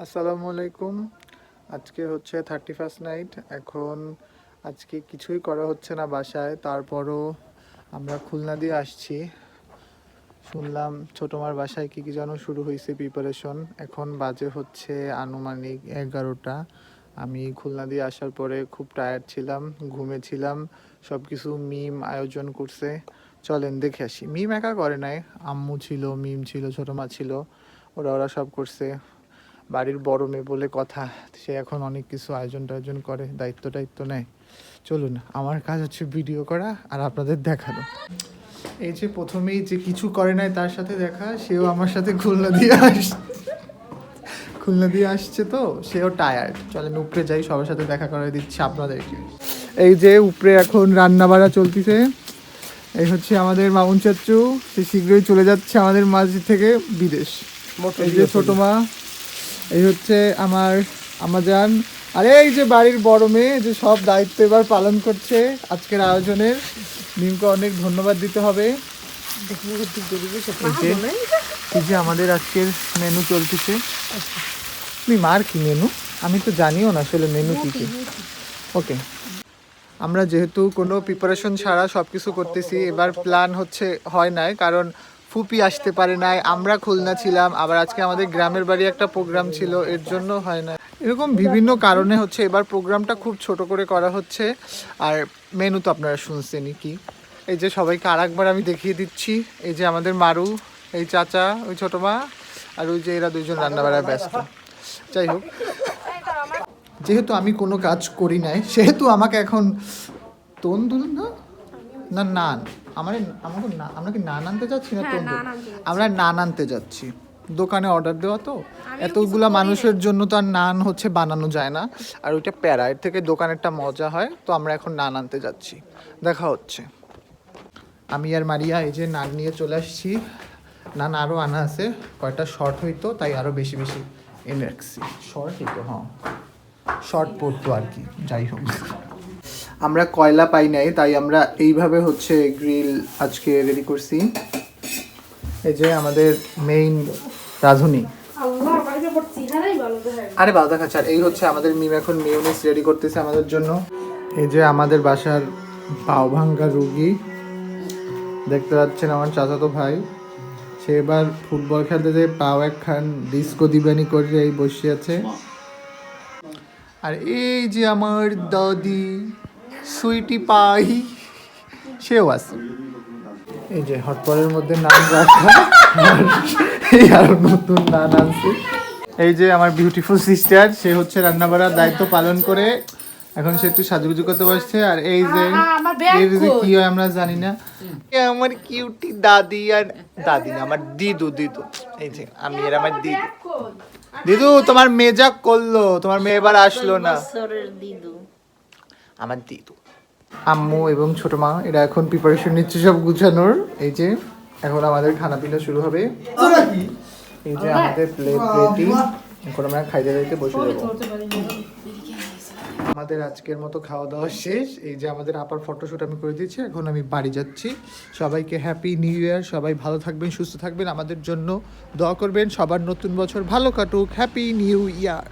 আসসালামু আলাইকুম। আজকে হচ্ছে 31st নাইট। এখন আজকে কিছুই করা হচ্ছে না বাসায়, তারপরও আমরা খুলনা দিয়ে আসছি। শুনলাম ছোটোমার বাসায় কী যেন শুরু হয়েছে প্রিপারেশন। এখন বাজে হচ্ছে আনুমানিক 11টা। আমি খুলনা দিয়ে আসার পরে খুব টায়ার্ড ছিলাম, ঘুমেছিলাম। সব কিছু মিম আয়োজন করছে, চলেন দেখে আসি। মিম একা করে নাই, আম্মু ছিল, মিম ছিল, ছোটো মা ছিল, ওরা সব করছে। বাড়ির বড় মেয়ে বলে কথা, সে এখন অনেক কিছু আয়োজন টায়োজন করে, দায়িত্ব নেয়। চলুন, আমার কাজ হচ্ছে ভিডিও করা আর আপনাদের দেখানো। এই যে প্রথমেই যে কিছু করে নাই তার সাথে দেখা, সেও আমার সাথে খুলনা দিয়ে আসছে, তো সেও টায়ার্ড। চলেন উপরে যাই, সবার সাথে দেখা করে দিচ্ছি আপনাদেরকে। এই যে উপরে এখন রান্না বাড়া চলতেছে। এই হচ্ছে আমাদের মামুন চাচ্চু, সে শীঘ্রই চলে যাচ্ছে আমাদের মাঝ থেকে বিদেশ। এই যে ছোটো মা, এই হচ্ছে আমার আমাজান, আর এই যে বাড়ির বড় মেয়ে যে সব দায়িত্ব এবার পালন করছে আজকের আয়োজনের। মিমকে অনেক ধন্যবাদ দিতে হবে। এই যে আমাদের আজকের মেনু চলতেছে। মার কি মেনু আমি তো জানিও না আসলে মেনু কি কি। ওকে, আমরা যেহেতু কোনো প্রিপারেশন ছাড়া সব কিছু করতেছি, এবার প্ল্যান হচ্ছে হয় নাই, কারণ ফুপি আসতে পারে নাই, আমরা খুলনা ছিলাম, আবার আজকে আমাদের গ্রামের বাড়ি একটা প্রোগ্রাম ছিল, এর জন্য হয় না। এরকম বিভিন্ন কারণে হচ্ছে এবার প্রোগ্রামটা খুব ছোট করে করা হচ্ছে। আর মেনু তো আপনারা শুনছেনই কি। এই যে সবাইকে আর একবার আমি দেখিয়ে দিচ্ছি। এই যে আমাদের মারু, এই চাচা, ওই ছোটো মা, আর ওই যে এরা দুইজন রান্নাবাড়ায় ব্যস্ত। যাই হোক, যেহেতু আমি কোনো কাজ করি নাই, সেহেতু আমাকে এখন তন্দুর না নান আমাকে আমরা কি নান আনতে যাচ্ছি না তন্দুর? আমরা নান আনতে যাচ্ছি। দোকানে অর্ডার দেওয়া তো, এতগুলা মানুষের জন্য তো আর নান হচ্ছে বানানো যায় না, আর ওইটা প্যারা, এর থেকে দোকানেরটা মজা হয়। তো আমরা এখন নান আনতে যাচ্ছি, দেখা হচ্ছে। আমি আর মারিয়া এই যে নান নিয়ে চলে আসছি। নান আরও আনা আছে, কয়টা শর্ট হইতো তাই আরও বেশি বেশি এনে রাখছি। শর্ট হইতো, হ্যাঁ শর্ট পড়তো আর কি। যাই হোক, আমরা কয়লা পাই নাই, তাই আমরা এইভাবে হচ্ছে গ্রিল আজকে রেডি করছি। এই যে আমাদের মেইন রাঁধুনি, আরে ভালো দেখাচ্ছে। আর এই হচ্ছে আমাদের মিম এখন মিউনিস রেডি করতেছে আমাদের জন্য। এই যে আমাদের বাসার পাও ভাঙ্গা রুগী, দেখতে পাচ্ছেন আমার চাচাতো ভাই, সে এবার ফুটবল খেলতে যে পাও একখান ডিস্কো দিবানি করে এই বসে আছে। আর এই যে আমার দাদি সুইটি পাই, সেও আছে। এই যে হটপটের মধ্যে নান রাখা, এই আরো নতুন নান আনছে। এই যে আমার বিউটিফুল সিস্টার, সে হচ্ছে রান্না বাড়ার দায়িত্ব পালন করে, এখন সে একটু সাজুগুজু করতে বসছে। আর এই যে এর যে কি হয় আমরা জানি না, আমার কিউটি দাদি, আর দাদি না আমার দিদু। এই যে আমি আর আমার দিদু তোমার মেয়ে যা করলো, তোমার মেয়ে এবার আসলো না, আমার দিদু। আম্মু এবং ছোট মা এরা এখন প্রিপারেশন নিচ্ছে সব গুছানোর। এই যে এখন আমাদের খানা পিনা শুরু হবে। এই যে আমাদের প্লেট রেডি, এখন আমরা খাইতে বসে যাবো। আমাদের আজকের মতো খাওয়া দাওয়া শেষ। এই যে আমাদের আপার ফটোশুট আমি করে দিয়েছি, এখন আমি বাড়ি যাচ্ছি। সবাইকে হ্যাপি নিউ ইয়ার, সবাই ভালো থাকবেন, সুস্থ থাকবেন, আমাদের জন্য দোয়া করবেন, সবার নতুন বছর ভালো কাটুক। Happy new year.